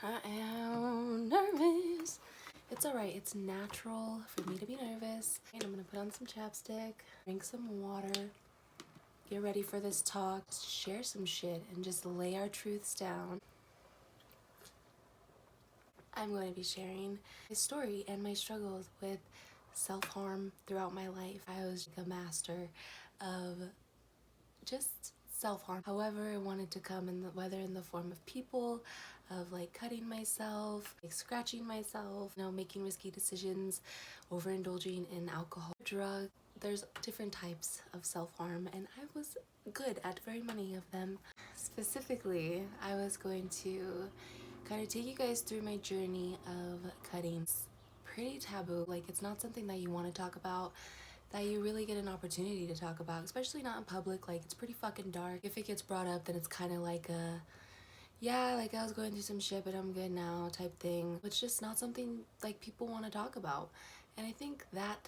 I am nervous. It's alright, it's natural for me to be nervous. And I'm gonna put on some chapstick, drink some water, get ready for this talk, share some shit, and just lay our truths down. I'm going to be sharing my story and my struggles with self-harm throughout my life. I was a master of just self-harm. However, I wanted to come in whether in the form of people, of like cutting myself, like scratching myself, making risky decisions, overindulging in alcohol, drugs. There's different types of self-harm, and I was good at very many of them. Specifically, I was going to kind of take you guys through my journey of cutting. It's pretty taboo. Like, it's not something that you want to talk about, that you really get an opportunity to talk about, especially not in public. Like, it's pretty fucking dark. If it gets brought up, then it's kind of like a, yeah, like I was going through some shit, but I'm good now type thing. It's just not something like people want to talk about. And I think that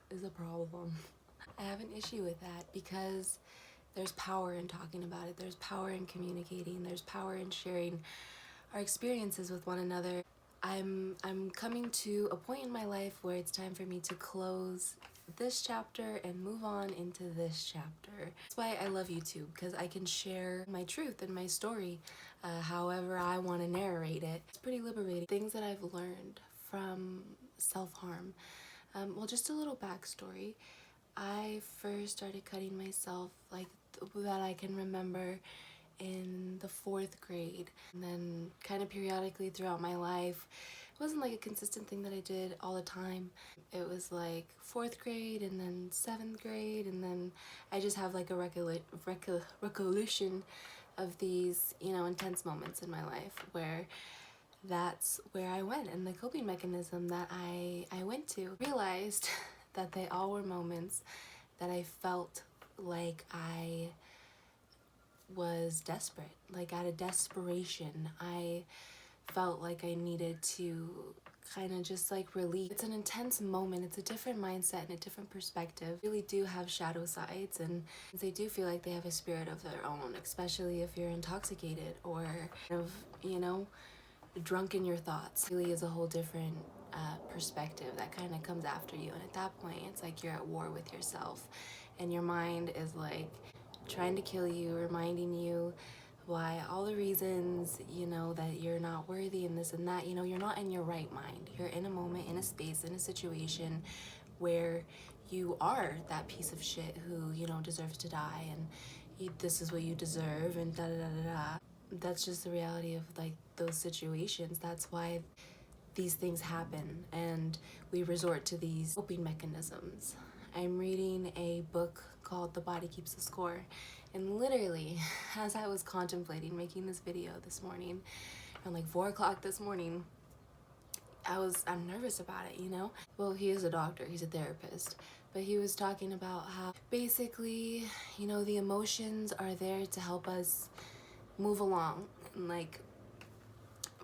is a problem. I have an issue with that because there's power in talking about it. There's power in communicating. There's power in sharing our experiences with one another. I'm coming to a point in my life where it's time for me to close this chapter and move on into this chapter. That's why I love YouTube, because I can share my truth and my story however I want to narrate it. It's pretty liberating. Things that I've learned from self-harm. Well, just a little backstory. I first started cutting myself like that I can remember in the 4th grade, and then kind of periodically throughout my life. It wasn't like a consistent thing that I did all the time. It was like 4th grade and then 7th grade, and then I just have like a recollection of these, intense moments in my life where that's where I went, and the coping mechanism that I went to. Realized that they all were moments that I felt like I was desperate, like out of desperation. I felt like I needed to kind of just like release. It's an intense moment. It's a different mindset and a different perspective. Really do have shadow sides, and they do feel like they have a spirit of their own, especially if you're intoxicated or drunk in your thoughts. It really is a whole different perspective that kind of comes after you, and at that point it's like you're at war with yourself, and your mind is like trying to kill you, reminding you why all the reasons, that you're not worthy and this and that. You're not in your right mind. You're in a moment, in a space, in a situation where you are that piece of shit who, deserves to die, and this is what you deserve, and da da da da da. That's just the reality of like those situations. That's why these things happen, and we resort to these coping mechanisms. I'm reading a book called The Body Keeps the Score, and literally, as I was contemplating making this video this morning, around like 4 o'clock this morning, I'm nervous about it, Well, he is a doctor, he's a therapist, but he was talking about how basically, the emotions are there to help us move along and like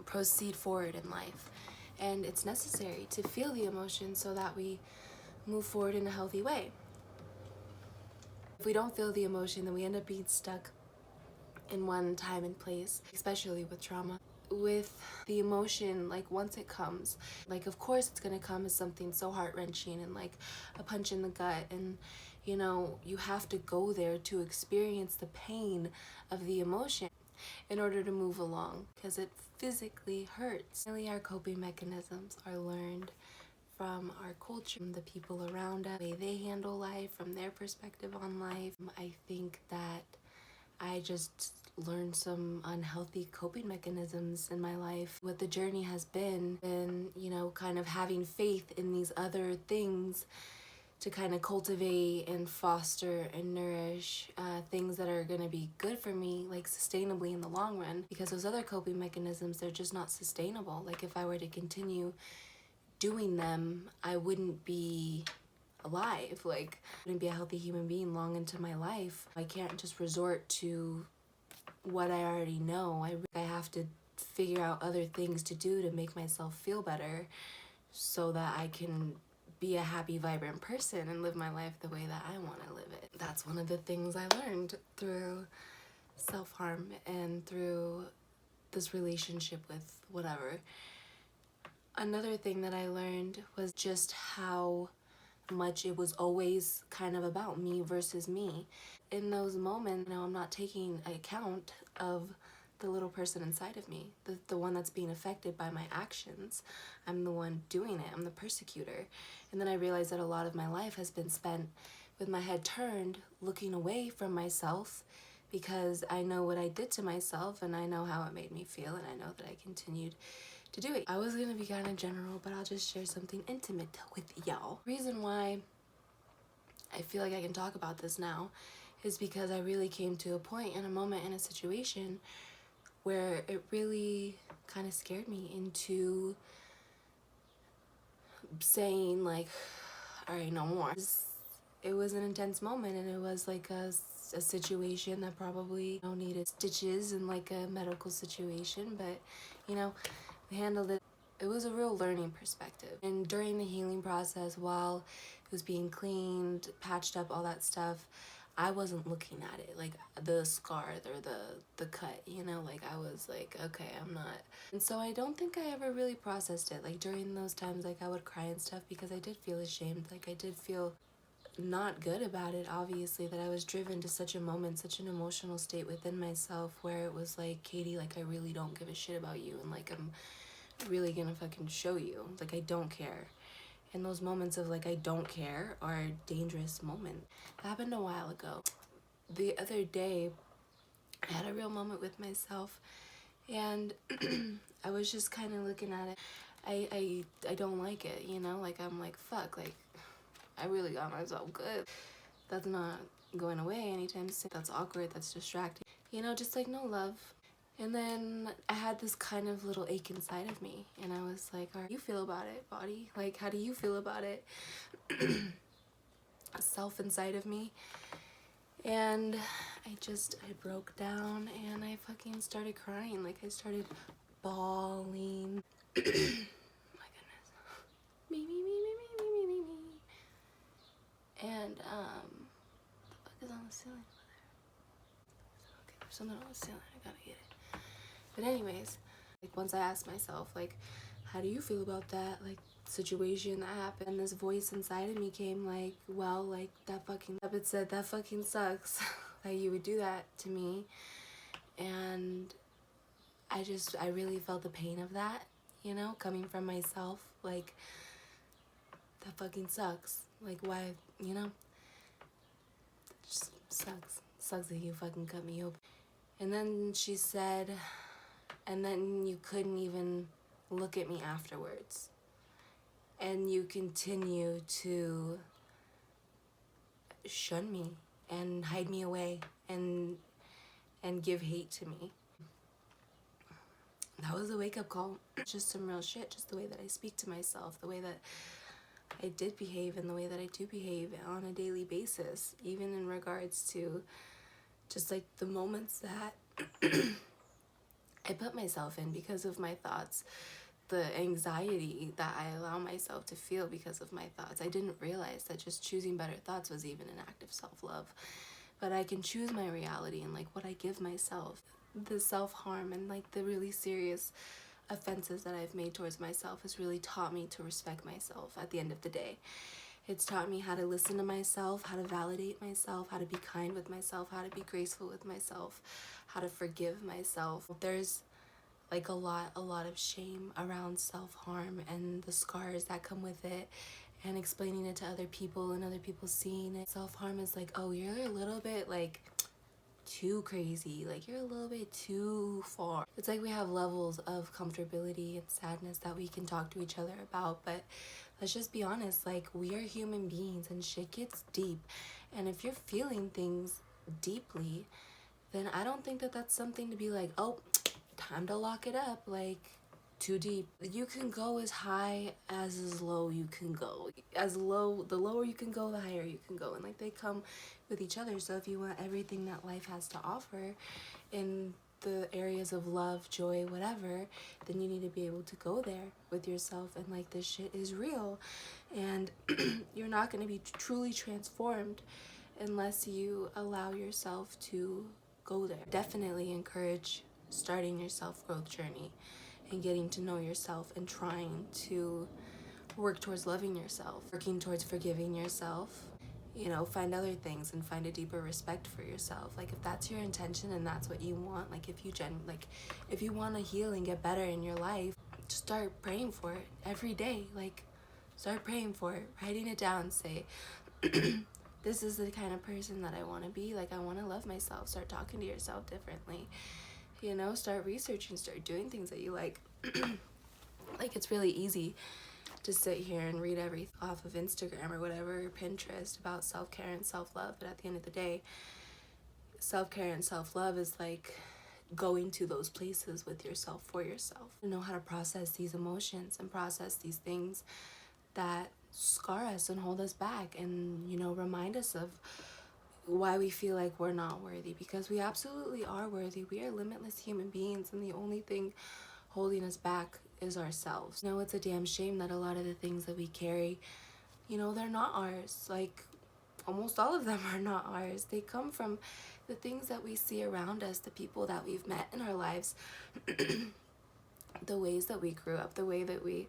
proceed forward in life. And it's necessary to feel the emotion so that we move forward in a healthy way. If we don't feel the emotion, then we end up being stuck in one time and place, especially with trauma. With the emotion, like once it comes, like of course it's gonna come as something so heart-wrenching and like a punch in the gut, and you have to go there to experience the pain of the emotion in order to move along, because it physically hurts. Really, our coping mechanisms are learned from our culture, from the people around us, the way they handle life, from their perspective on life. I think that I just learned some unhealthy coping mechanisms in my life. What the journey has been, kind of having faith in these other things to kind of cultivate and foster and nourish things that are going to be good for me, like sustainably in the long run, because those other coping mechanisms, they're just not sustainable. Like if I were to continue doing them, I wouldn't be alive. Like I wouldn't be a healthy human being long into my life. I can't just resort to what I already know. I have to figure out other things to do to make myself feel better so that I can be a happy, vibrant person and live my life the way that I want to live it. That's one of the things I learned through self-harm and through this relationship with whatever. Another thing that I learned was just how much it was always kind of about me versus me. In those moments, I'm not taking account of the little person inside of me, the one that's being affected by my actions. I'm the one doing it. I'm the persecutor. And then I realized that a lot of my life has been spent with my head turned, looking away from myself, because I know what I did to myself and I know how it made me feel, and I know that I continued to do it. I was gonna be kind of general, but I'll just share something intimate with y'all. Reason why I feel like I can talk about this now is because I really came to a point in a moment in a situation where it really kind of scared me into saying like, all right, no more. It was an intense moment, and it was like a situation that probably needed stitches and like a medical situation, but we handled it. It was a real learning perspective. And during the healing process, while it was being cleaned, patched up, all that stuff, I wasn't looking at it, like the scar or the cut, like I was like, okay, I'm not. And so I don't think I ever really processed it. Like during those times, like I would cry and stuff because I did feel ashamed. Like I did feel not good about it, obviously, that I was driven to such a moment, such an emotional state within myself where it was like, Katie, like I really don't give a shit about you, and like I'm really gonna fucking show you, like I don't care. And those moments of like I don't care are a dangerous moment. It happened a while ago. The other day I had a real moment with myself, and I was just kind of looking at it. I don't like it, like I'm like, fuck, like I really got myself good. That's not going away anytime soon. That's awkward, that's distracting, just like no love. And then I had this kind of little ache inside of me, and I was like, all right, how do you feel about it, body? Like, how do you feel about it? A self inside of me. And I broke down and I fucking started crying. Like, I started bawling. My goodness. Me. And, the fuck is on the ceiling over there? Okay, there's something on the ceiling. I gotta get it. But anyways, like once I asked myself, like, how do you feel about that, like, situation that happened? And this voice inside of me came like, well, like, it said, that fucking sucks that you would do that to me. And I really felt the pain of that, coming from myself. Like, that fucking sucks. Like, why, it just sucks that you fucking cut me open. And then she said, and then you couldn't even look at me afterwards, and you continue to shun me and hide me away and give hate to me. That was a wake-up call. Just some real shit, just the way that I speak to myself, the way that I did behave, and the way that I do behave on a daily basis, even in regards to just like the moments that I put myself in because of my thoughts, the anxiety that I allow myself to feel because of my thoughts. I didn't realize that just choosing better thoughts was even an act of self-love. But I can choose my reality and like what I give myself. The self-harm and like the really serious offenses that I've made towards myself has really taught me to respect myself at the end of the day. It's taught me how to listen to myself, how to validate myself, how to be kind with myself, how to be graceful with myself, how to forgive myself. There's like a lot of shame around self-harm and the scars that come with it, and explaining it to other people and other people seeing it. Self-harm is like, oh, you're a little bit like too crazy, like you're a little bit too far. It's like we have levels of comfortability and sadness that we can talk to each other about, but let's just be honest, like we are human beings and shit gets deep. And if you're feeling things deeply, then I don't think that that's something to be like, oh, time to lock it up, like too deep. You can go as high as low you can go. The lower you can go, the higher you can go. And like they come with each other. So if you want everything that life has to offer in the areas of love, joy, whatever, then you need to be able to go there with yourself. And like, this shit is real. And you're not going to be truly transformed unless you allow yourself to go there. Definitely encourage starting your self-growth journey and getting to know yourself and trying to work towards loving yourself, working towards forgiving yourself, you know, find other things and find a deeper respect for yourself. Like if that's your intention and that's what you want, like if you want to heal and get better in your life, just start praying for it every day. Like start praying for it, writing it down, say this is the kind of person that I want to be. Like I want to love myself. Start talking to yourself differently, you know, start researching, start doing things that you like. Like it's really easy to sit here and read everything off of Instagram or whatever, or Pinterest, about self-care and self-love, but at the end of the day, self-care and self-love is like going to those places with yourself, for yourself. You know how to process these emotions and process these things that scar us and hold us back, and, you know, remind us of why we feel like we're not worthy, because we absolutely are worthy. We are limitless human beings, and the only thing holding us back is ourselves. You know, it's a damn shame that a lot of the things that we carry, you know, they're not ours. Like almost all of them are not ours. They come from the things that we see around us, the people that we've met in our lives, the ways that we grew up, the way that we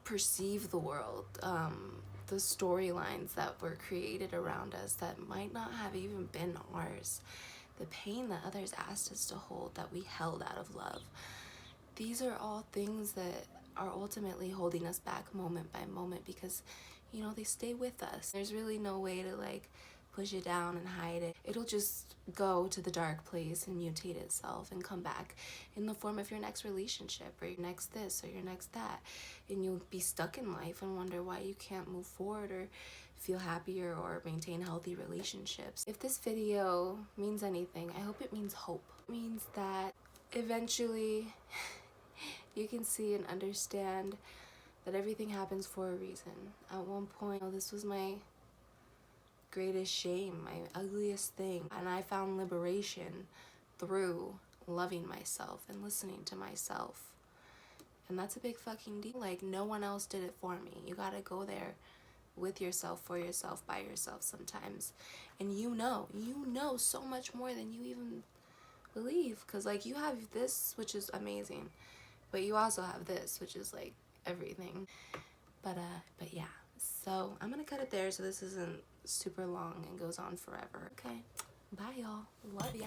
perceive the world, the storylines that were created around us that might not have even been ours, the pain that others asked us to hold that we held out of love. These are all things that are ultimately holding us back moment by moment, because, you know, they stay with us. There's really no way to like push it down and hide it. It'll just go to the dark place and mutate itself and come back in the form of your next relationship or your next this or your next that. And you'll be stuck in life and wonder why you can't move forward or feel happier or maintain healthy relationships. If this video means anything, I hope it means hope. It means that eventually you can see and understand that everything happens for a reason. At one point, this was my greatest shame, my ugliest thing, and I found liberation through loving myself and listening to myself. And that's a big fucking deal. Like, no one else did it for me. You gotta go there with yourself, for yourself, by yourself sometimes. And you know so much more than you even believe, because like you have this, which is amazing, but you also have this, which is like everything. But yeah, so I'm gonna cut it there so this isn't super long and goes on forever. Okay, bye y'all, love ya.